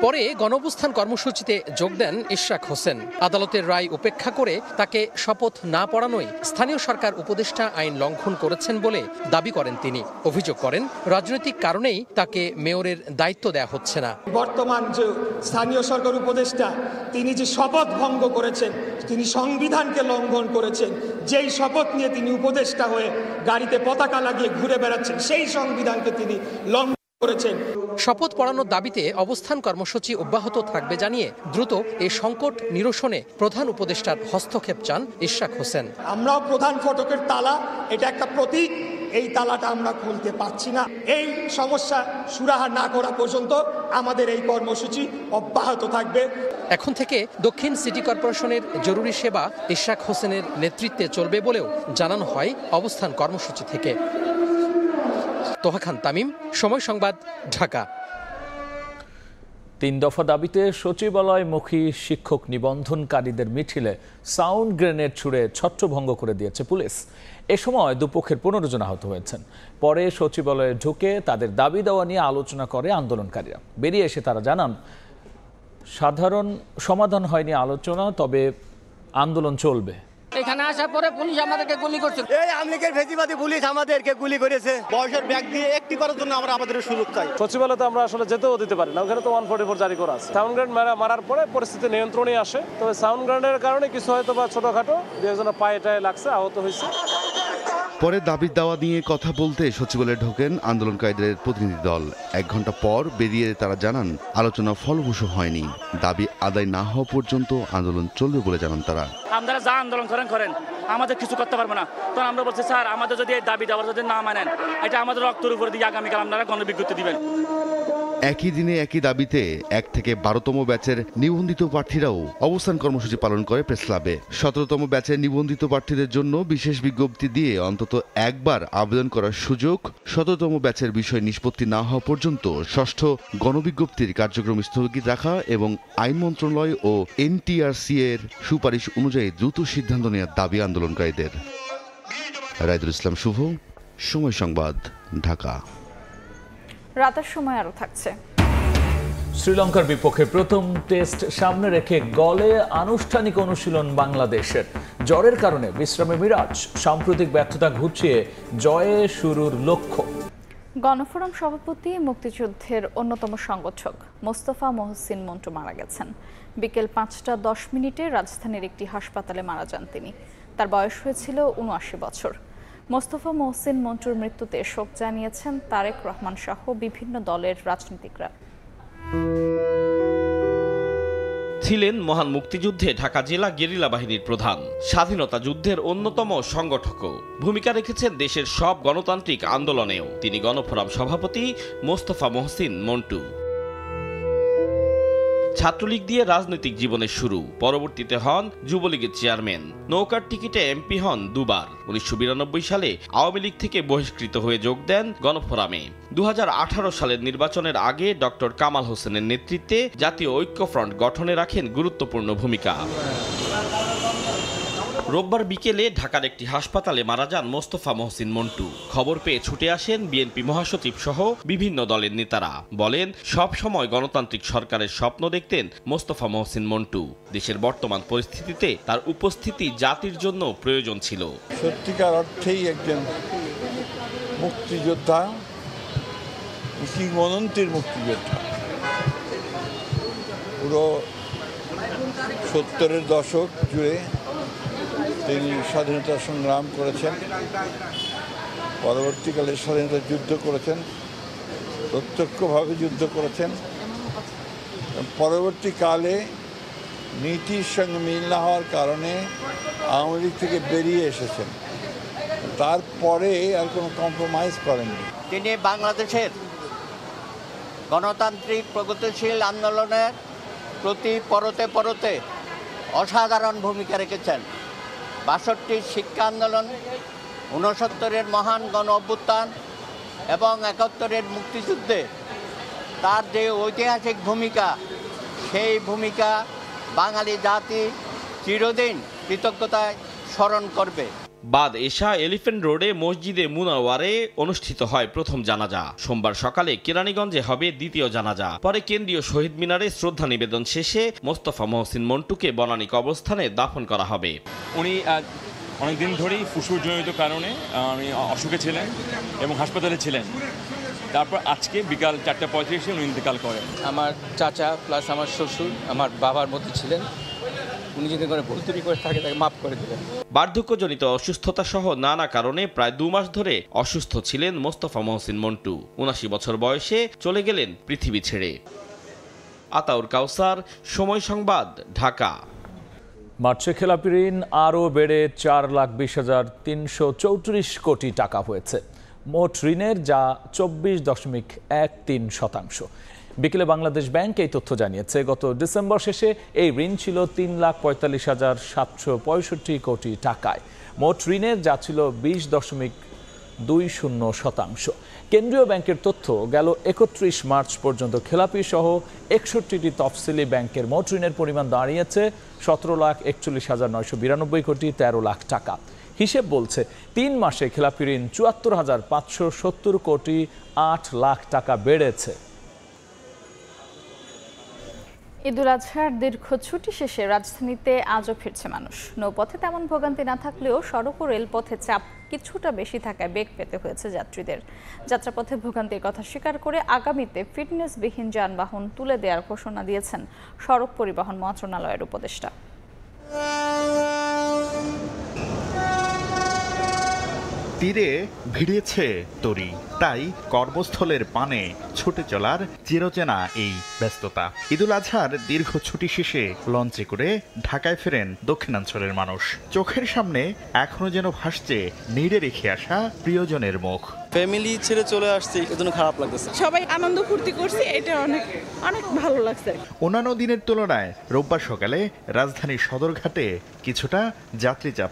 পরে গণঅবস্থান কর্মসূচিতে যোগ দেন ইশরাক হোসেন। আদালতের রায় উপেক্ষা করে তাকে শপথ না পড়ানোয় স্থানীয় সরকার উপদেষ্টা আইন লঙ্ঘন করেছেন বলে দাবি করেন তিনি। অভিযোগ করেন, রাজনৈতিক কারণেই তাকে মেয়রের দায়িত্ব দেওয়া হচ্ছে না। বর্তমান যে স্থানীয় সরকার উপদেষ্টা, তিনি যে শপথ ভঙ্গ করেছেন, তিনি সংবিধানকে লঙ্ঘন করেছেন। যেই শপথ নিয়ে তিনি উপদেষ্টা হয়ে গাড়িতে পতাকা লাগিয়ে ঘুরে বেড়াচ্ছেন, সেই সংবিধানকে তিনি লঙ্ঘন করেছেন। শপথ পড়ানোর দাবিতে অবস্থান কর্মসূচি অব্যাহত থাকবে জানিয়ে দ্রুত এই সংকট নিরসনে প্রধান উপদেষ্টার হস্তক্ষেপ চান ইশরাক হোসেন। আমরাও প্রধান ফটকের তালা, এটা একটা প্রতীক, এই তালাটা আমরা খুলতে পারছি না। এই সমস্যা সুরাহা না করা পর্যন্ত আমাদের এই কর্মসূচি অব্যাহত থাকবে। এখন থেকে দক্ষিণ সিটি কর্পোরেশনের জরুরি সেবা ইশরাক হোসেনের নেতৃত্বে চলবে বলেও জানানো হয় অবস্থান কর্মসূচি থেকে। তোহা খান তামিম, সময় সংবাদ, ঢাকা। 3 দফা দাবিতে সচিবালয়মুখী শিক্ষক নিবন্ধনকারীদের মিছিলে সাউন্ড গ্রেনেড ছুড়ে ছত্রভঙ্গ করে দিয়েছে পুলিশ। এ সময় দুপক্ষের 15 জন আহত হয়েছেন। পরে সচিবালয়ে ঢুকে তাদের দাবি দেওয়া নিয়ে আলোচনা করে আন্দোলনকারীরা। বেরিয়ে এসে তারা জানান, সাধারণ সমাধান হয়নি আলোচনা, তবে আন্দোলন চলবে। এখানে আসার পরে পুলিশ আমাদেরকে গুলি করছে। এই আমলিকের ফেসিবাদী পুলিশ আমাদেরকে গুলি করেছে। বয়সের ব্যাগ দিয়ে একটি করার জন্য আমরা আমাদের সুযোগ চাই। সচিবালয়তে আমরা আসলে যেতেও দিতে পারি না, ওখানে তো 144 জারি করা আছে। সাউন্ড গ্রেনেড মারার পরে পরিস্থিতি নিয়ন্ত্রণে আসে, তবে সাউন্ড গ্রেনেডের কারণে কিছু হয়তো বা ছোটখাটো 2 জনের পায়ে টায়ে লাগছে, আহত হয়েছে। পরে দাবির দাওয়া নিয়ে কথা বলতে সচিবালয়ে ঢোকেন আন্দোলনকারীদের প্রতিনিধি দল। 1 ঘন্টা পর বেরিয়ে তারা জানান, আলোচনা ফলপ্রসূ হয়নি। দাবি আদায় না হওয়া পর্যন্ত আন্দোলন চলবে বলে জানান তারা। আপনারা যা আন্দোলন করেন, আমাদের কিছু করতে পারবে না। তখন আমরা বলছি, স্যার, আমাদের যদি এই দাবি দেওয়া যদি না মানেন, এটা আমাদের রক্তের উপর দিয়ে আগামীকাল আপনারা গণবিজ্ঞপ্তি দিবেন। একই দিনে একই দাবিতে 1 থেকে 12তম ব্যাচের নিবন্ধিত প্রার্থীরাও অবস্থান কর্মসূচি পালন করে প্রেস ক্লাবে। 17তম ব্যাচের নিবন্ধিত প্রার্থীদের জন্য বিশেষ বিজ্ঞপ্তি দিয়ে অন্তত একবার আবেদন করার সুযোগ, 17তম ব্যাচের বিষয় নিষ্পত্তি না হওয়া পর্যন্ত ষষ্ঠ গণবিজ্ঞপ্তির কার্যক্রম স্থগিত রাখা এবং আইন মন্ত্রণালয় ও NTRC এর সুপারিশ অনুযায়ী দ্রুত সিদ্ধান্ত নেওয়ার দাবি আন্দোলনকারীদের। রাইদুল ইসলাম শুভ, সময় সংবাদ, ঢাকা। রাতের সময় আরো থাকছে। শ্রীলঙ্কার বিপক্ষে প্রথম টেস্ট সামনে রেখে গলে আনুষ্ঠানিক অনুশীলন বাংলাদেশের। জ্বরের কারণে বিশ্রামে মিরাজ, সাম্প্রতিক ব্যর্থতা ঘুচিয়ে জয়ে শুরুর লক্ষ্য। গণফোরাম সভাপতি, মুক্তিযুদ্ধের অন্যতম সংগঠক মোস্তফা মহসিন মন্টু মারা গেছেন। বিকেল 5:10 রাজধানীর একটি হাসপাতালে মারা যান তিনি। তার বয়স হয়েছিল 79 বছর। মোস্তফা মহসিন মন্টুর মৃত্যুতে শোক জানিয়েছেন তারেক রহমান সহ বিভিন্ন দলের রাজনীতিকরা। ছিলেন মহান মুক্তিযুদ্ধে ঢাকা জেলা গেরিলা বাহিনীর প্রধান, স্বাধীনতা যুদ্ধের অন্যতম সংগঠকও। ভূমিকা রেখেছেন দেশের সব গণতান্ত্রিক আন্দোলনেও। তিনি গণফোরাম সভাপতি মোস্তফা মহসিন মন্টু। ছাত্রলীগ দিয়ে রাজনৈতিক জীবনের শুরু, পরবর্তীতে হন যুবলীগের চেয়ারম্যান। নৌকার টিকিটে এমপি হন 2 বার। 1992 সালে আওয়ামী লীগ থেকে বহিষ্কৃত হয়ে যোগ দেন গণফোরামে। 2018 সালের নির্বাচনের আগে ডক্টর কামাল হোসেনের নেতৃত্বে জাতীয় ঐক্যফ্রন্ট গঠনে রাখেন গুরুত্বপূর্ণ ভূমিকা। রোববার বিকেলে ঢাকার একটি হাসপাতালে মারা যান মোস্তফা মহসিন মন্টু। খবর পেয়ে ছুটে আসেন বিএনপি মহাসচিব সহ বিভিন্ন দলের নেতারা। বলেন, সব সময় গণতান্ত্রিক সরকারের স্বপ্ন দেখতেন মোস্তফা মহসিন মন্টু। দেশের বর্তমান পরিস্থিতিতে তার উপস্থিতি জাতির জন্য প্রয়োজন ছিল। সত্যিকার অর্থেই একজন মুক্তিযোদ্ধা, কিংবদন্তির মুক্তিযোদ্ধা। পুরো 70-এর দশক জুড়ে তিনি স্বাধীনতা সংগ্রাম করেছেন, পরবর্তীকালে স্বাধীনতা যুদ্ধ করেছেন, প্রত্যক্ষভাবে যুদ্ধ করেছেন। পরবর্তীকালে নীতির সঙ্গে মিল না হওয়ার কারণে আওয়ামী লীগ থেকে বেরিয়ে এসেছেন, তারপরে আর কোনো কম্প্রোমাইজ করেননি। তিনি বাংলাদেশের গণতান্ত্রিক প্রগতিশীল আন্দোলনের প্রতি পরতে পরতে অসাধারণ ভূমিকা রেখেছেন। ৬২ শিক্ষা আন্দোলন, ৬৯-এর মহান গণ অভ্যুত্থান এবং ৭১-এর মুক্তিযুদ্ধে তার যে ঐতিহাসিক ভূমিকা, সেই ভূমিকা বাঙালি জাতি চিরদিন কৃতজ্ঞতায় স্মরণ করবে। বাদ এশা এলিফ্যান্ট রোডে মসজিদে মুনাওয়ারে অনুষ্ঠিত হয় প্রথম জানাজা। সোমবার সকালে কেরানীগঞ্জে হবে দ্বিতীয় জানাজা। পরে কেন্দ্রীয় শহীদ মিনারে শ্রদ্ধা নিবেদন শেষে মোস্তফা মহসিন মন্টুকে বনানী কবরস্থানে দাফন করা হবে। উনি অনেকদিন ধরেই ফুসফুসজনিত কারণে অসুখে ছিলেন এবং হাসপাতালে ছিলেন। তারপর আজকে বিকাল ৪:৩৫ উনি ইন্তেকাল করেন। আমার চাচা প্লাস আমার শ্বশুর আমার বাবার মতো ছিলেন। উনি যদি করে ভুল ত্রুটি করে থাকে তাকে মাফ করে দেবেন। বার্ধক্যজনিত অসুস্থতা সহ নানা কারণে প্রায় 2 মাস ধরে অসুস্থ ছিলেন মোস্তফা মহসিন মন্টু। ৭৯ বছর বয়সে চলে গেলেন পৃথিবী ছেড়ে। আতাউর কাউসার, সময় সংবাদ, ঢাকা। মার্চে খেলাপি ঋণ আরও বেড়ে 4,20,334 কোটি টাকা হয়েছে মোট ঋণের, যা 24.13%। বিকেলে বাংলাদেশ ব্যাংক এই তথ্য জানিয়েছে। গত ডিসেম্বর শেষে এই ঋণ ছিল 3,45,765 কোটি টাকায়। মোট ঋণের যা ছিল 20.20%। কেন্দ্রীয় ব্যাংকের তথ্য, গেল 31 মার্চ পর্যন্ত খেলাপি সহ 61টি তফসিলি ব্যাংকের মোট ঋণের পরিমাণ দাঁড়িয়েছে 17,41,992 কোটি 13 লাখ টাকা। হিসেব বলছে 3 মাসে খেলাপি ঋণ 74,570 কোটি 8 লাখ টাকা বেড়েছে। ঈদুল আজহার দীর্ঘ ছুটি শেষে রাজধানীতে আজও ফিরছে মানুষ। নৌপথে তেমন ভোগান্তি না থাকলেও সড়ক ও রেলপথে চাপ কিছুটা বেশি থাকায় বেগ পেতে হয়েছে যাত্রীদের। যাত্রাপথে ভোগান্তির কথা স্বীকার করে আগামীতে ফিটনেসবিহীন যানবাহন তুলে দেওয়ার ঘোষণা দিয়েছেন সড়ক পরিবহন মন্ত্রণালয়ের উপদেষ্টা। তীরে ভিড়েছে তরি, তাই কর্মস্থলের পানে ছুটে চলার চিরচেনা এই ব্যস্ততা। ঈদুল আজহার দীর্ঘ ছুটি শেষে লঞ্চে করে ঢাকায় ফেরেন দক্ষিণাঞ্চলের মানুষ। চোখের সামনে এখনো যেন ভাসছে নিড়ে রেখে আসা প্রিয়জনের মুখ। ফ্যামিলি ছেড়ে চলে আসছি, এজন্য খারাপ লাগতেছে। সবাই আনন্দ ফুর্তি করছি, এটা অনেক অনেক ভালো লাগছে। অন্যান্য দিনের তুলনায় রোববার সকালে রাজধানীর সদরঘাটে কিছুটা যাত্রী চাপ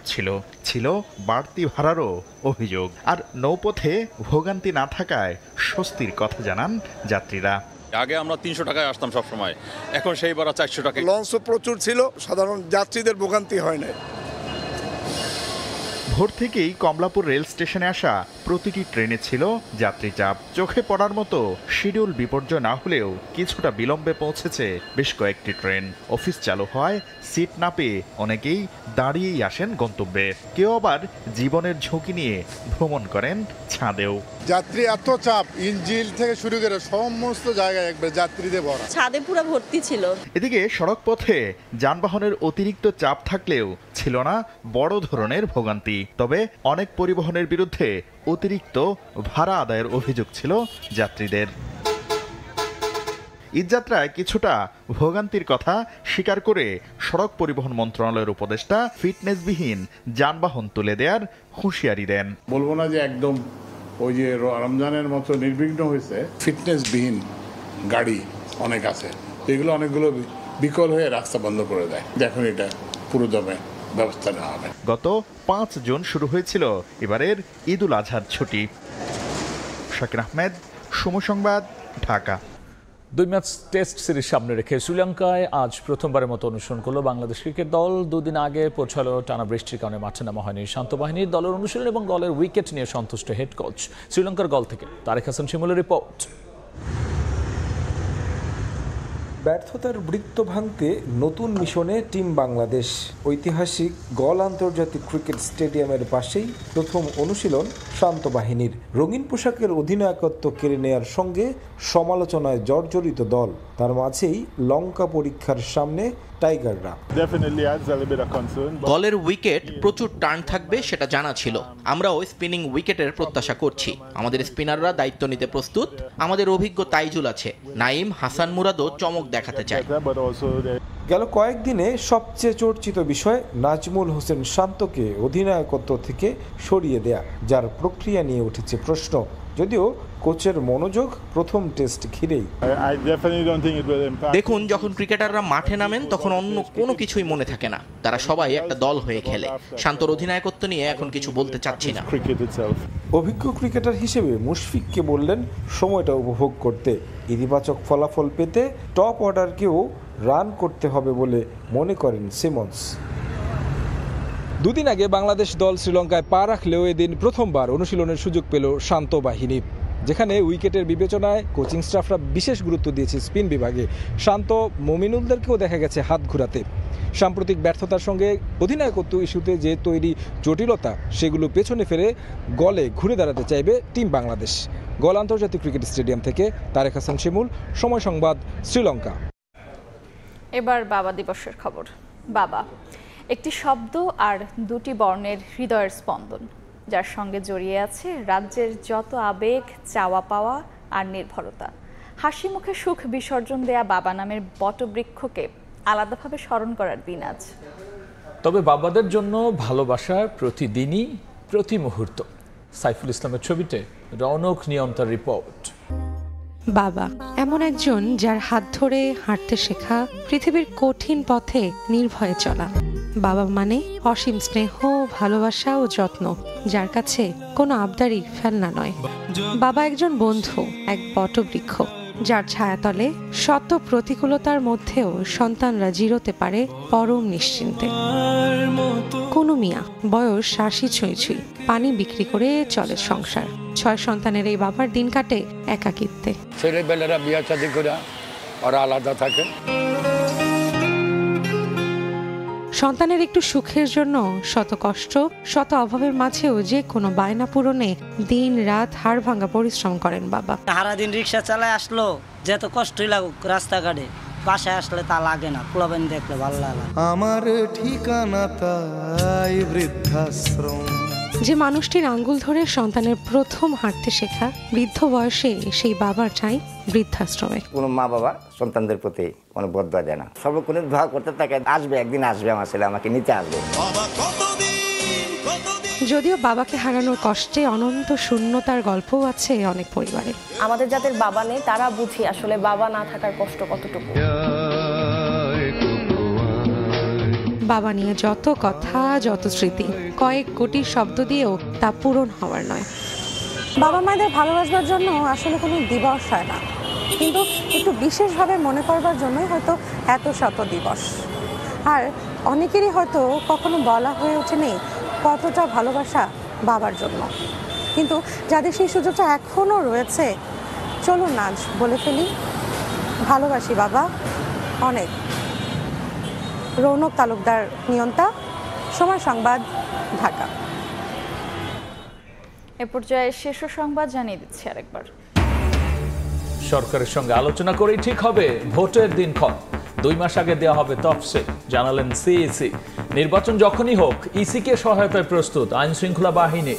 ছিল বাড়তি ভাড়ারও অভিযোগ। আর নৌপথে ভোগান্তি না থাকায় স্বস্তির কথা জানান যাত্রীরা। আগে আমরা 300 টাকায় আসতাম সব সময়, এখন সেই ভাড়া 400 টাকা। লঞ্চও প্রচুর ছিল, সাধারণ যাত্রীদের ভোগান্তি হয় না। ভোর থেকেই কমলাপুর রেল স্টেশনে আসা প্রতিটি ট্রেনে ছিল যাত্রী চাপ। চোখে পড়ার মতো শিডিউল বিপর্যয় না হলেও কিছুটা বিলম্বে পৌঁছেছে বেশ কয়েকটি ট্রেন। অফিস চালু হওয়ায় সিট না পেয়ে অনেকেই দাঁড়িয়েই আসেন গন্তব্যে। কেউ আবার জীবনের ঝুঁকি নিয়ে ভ্রমণ করেন ছাদেও। যাত্রী এত চাপ, ইঞ্জিন থেকে শুরু করে সমস্ত জায়গায় একবার যাত্রীদের ভরা, ছাদে পুরো ভর্তি ছিল। এদিকে সড়ক পথে যানবাহনের অতিরিক্ত চাপ থাকলেও ছিল না বড় ধরনের ভোগান্তি। তবে অনেক পরিবহনের বিরুদ্ধে অতিরিক্ত ভাড়া আদায়ের অভিযোগ ছিল যাত্রীদের। ঈদযাত্রায় কিছুটা ভোগান্তির কথা স্বীকার করে সড়ক পরিবহন মন্ত্রণালয়ের উপদেষ্টা ফিটনেসবিহীন যানবাহন তুলে দেওয়ার হুঁশিয়ারি দেন। বলবো না যে একদম ওই যে রমজানের মতো নির্বিঘ্ন হয়েছে, ফিটনেসবিহীন গাড়ি অনেক আছে, এগুলো অনেকগুলো বিকল হয়ে রাস্তা বন্ধ করে দেয়। দেখুন, এটা পুরো দমে ব্যবস্থা নেওয়া হবে। গত 5 জুন শুরু হয়েছিল এবারের ঈদুল আজহার ছুটি। শাকির আহমেদ, সময় সংবাদ, ঢাকা। 2 ম্যাচ টেস্ট সিরিজ সামনে রেখে শ্রীলঙ্কায় আজ প্রথমবারের মতো অনুশীলন করল বাংলাদেশ ক্রিকেট দল। 2 দিন আগে পৌঁছালো টানা বৃষ্টির কারণে মাঠে নামা হয়নি শান্ত বাহিনীর। দলের অনুশীলন এবং দলের উইকেট নিয়ে সন্তুষ্ট হেড কোচ। শ্রীলঙ্কার গল থেকে তারেক হাসান শিমুলের রিপোর্ট। ব্যর্থতার বৃত্ত ভাঙতে নতুন মিশনে টিম বাংলাদেশ। ঐতিহাসিক গল আন্তর্জাতিক ক্রিকেট স্টেডিয়ামের পাশেই প্রথম অনুশীলন শান্ত বাহিনীর। রঙিন পোশাকের অধিনায়কত্ব কেড়ে নেয়ার সঙ্গে সমালোচনায় জর্জরিত দল। তার মাঝেই লঙ্কা পরীক্ষার সামনে টাইগাররা। গলের উইকেট প্রচুর টার্ন থাকবে সেটা জানা ছিল। আমরাও স্পিনিং উইকেটের প্রত্যাশা করছি। আমাদের স্পিনাররা দায়িত্ব নিতে প্রস্তুত। আমাদের অভিজ্ঞ তাইজুল আছে, নাইম, হাসান মুরাদও চমক দেখাতে চায়। গেল কয়েকদিনে সবচেয়ে চর্চিত বিষয় নাজমুল হোসেন শান্তকে অধিনায়কত্ব থেকে সরিয়ে দেয়া, যার প্রক্রিয়া নিয়ে উঠেছে প্রশ্ন। যদিও কোচের মনোযোগ প্রথম টেস্ট ঘিরেই। দেখুন, যখন ক্রিকেটাররা মাঠে নামেন তখন অন্য কোনো কিছুই মনে থাকে না। তারা সবাই একটা দল হয়ে খেলে। শান্তর অধিনায়কত্ব নিয়ে এখন কিছু বলতে চাচ্ছি না। অভিজ্ঞ ক্রিকেটার হিসেবে মুশফিককে বললেন সময়টা উপভোগ করতে, ইতিবাচক ফলাফল পেতে টপ অর্ডারকেও রান করতে হবে বলে মনে করেন সিমন্স। দুদিন আগে বাংলাদেশ দল শ্রীলঙ্কায় পা রাখলেও এদিন প্রথমবার অনুশীলনের সুযোগ পেল শান্ত বাহিনী, যেখানে উইকেটের বিবেচনায় কোচিং স্টাফরা বিশেষ গুরুত্ব দিয়েছে স্পিন বিভাগে। শান্ত, মমিনুলদেরকেও দেখা গেছে হাত ঘুরাতে। সাম্প্রতিক ব্যর্থতার সঙ্গে অধিনায়কত্ব ইস্যুতে যে তৈরি জটিলতা, সেগুলো পেছনে ফেলে গলে ঘুরে দাঁড়াতে চাইবে টিম বাংলাদেশ। গল আন্তর্জাতিক ক্রিকেট স্টেডিয়াম থেকে তারেক হাসান শিমুল, সময় সংবাদ, শ্রীলঙ্কা। এবার বাবা দিবসের খবর। বাবা একটি শব্দ আর দুটি বর্ণের হৃদয়ের স্পন্দন, যার সঙ্গে জড়িয়ে আছে রাজ্যের যত আবেগ, চাওয়া পাওয়া আর নির্ভরতা। হাসি মুখে সুখ বিসর্জন দেয়া বাবা নামের বটবৃক্ষকে আলাদাভাবে স্মরণ করার দিন আজ। তবে বাবাদের জন্য ভালোবাসা প্রতিদিনই, প্রতি মুহূর্ত। সাইফুল ইসলামের ছবিতে রৌনক নিয়ন্তার রিপোর্ট। বাবা এমন একজন যার হাত ধরে হাঁটতে শেখা, পৃথিবীর কঠিন পথে নির্ভয়ে চলা। বাবা মানে অসীম স্নেহ, ভালোবাসা ও যত্ন, যার কাছে কোনো আবদারই ফেলনা নয়। বাবা একজন বন্ধু, এক বটবৃক্ষ, যার ছায়াতলে শত প্রতিকূলতার মধ্যেও সন্তানরা জিরোতে পারে পরম নিশ্চিন্তে। কুনু মিয়া, বয়স ৮০ ছুঁই ছুঁই, পানি বিক্রি করে চলে সংসার। ৬ সন্তানের এই বাবার দিন কাটে একাকিত্বে। ছেলেবেলারা বিয়া শাদী করে ওরা আলাদা থাকে। সন্তানের একটু সুখের জন্য শত কষ্ট, শত অভাবের মাঝেও যে কোনো বায়না পূরণে দিন রাত হাড় ভাঙা পরিশ্রম করেন বাবা। সারাদিন রিক্সা চালায় আসলো, যত কষ্টই লাগুক রাস্তাঘাটে, বাসায় আসলে তা লাগে না, পোলাবেন দেখলে ভালো লাগে। আমার ঠিকানা তাই বৃদ্ধাশ্রম। যে মানুষটির আঙ্গুল ধরে সন্তানের প্রথম হাঁটতে শেখা, বৃদ্ধ বয়সে সেই বাবার চাই বৃদ্ধাশ্রমে। কোনো মা বাবা সন্তানদের প্রতি কোনো বদয়া দেয় না, সর্বক্ষণ দোয়া করতে থাকে, আসবে একদিন আসবে আমার ছেলে, আমাকে নিতে আসবে। যদিও বাবাকে হারানোর কষ্টে অনন্ত শূন্যতার গল্পও আছে অনেক পরিবারে। আমাদের যাদের বাবা নেই তারা বুঝি আসলে বাবা না থাকার কষ্ট কতটুকু। বাবা নিয়ে যত কথা, যত স্মৃতি, কয়েক কোটি শব্দ দিয়েও তা পূরণ হওয়ার নয়। বাবা মায়েদের ভালোবাসবার জন্য আসলে কোনো দিবস হয় না, কিন্তু একটু বিশেষভাবে মনে করবার জন্যই হয়তো এত শত দিবস। আর অনেকেরই হয়তো কখনো বলা হয়ে ওঠেনি কতটা ভালোবাসা বাবার জন্য, কিন্তু যাদের সেই সুযোগটা এখনও রয়েছে, চলুন আজ বলে ফেলি, ভালোবাসি বাবা অনেক। রৌনক তালুকদার নিয়ন্তা, সময় সংবাদ, ঢাকা। এ পর্যায়ে শীর্ষ সংবাদ জানিয়ে দিচ্ছি আরেকবার। সরকারের সঙ্গে আলোচনা করেই ঠিক হবে ভোটের দিনক্ষণ। 2 মাস আগে দেওয়া হবে তফসিল, জানালেন সিইসি। নির্বাচন যখনই হোক, ইসিকে সহায়তায় প্রস্তুত আইন শৃঙ্খলা বাহিনী।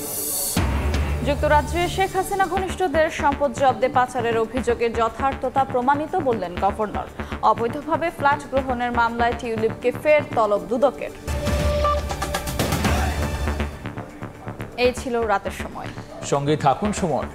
যুক্তরাজ্যে শেখ হাসিনা ঘনিষ্ঠদের সম্পদ জব্দে পাচারের অভিযোগের যথার্থতা প্রমাণিত বললেন গভর্নর। অবৈধভাবে ফ্ল্যাট গ্রহণের মামলায় টিউলিপকে ফের তলব দুদকের। এই ছিল রাতের সময়। সঙ্গে থাকুন সময়।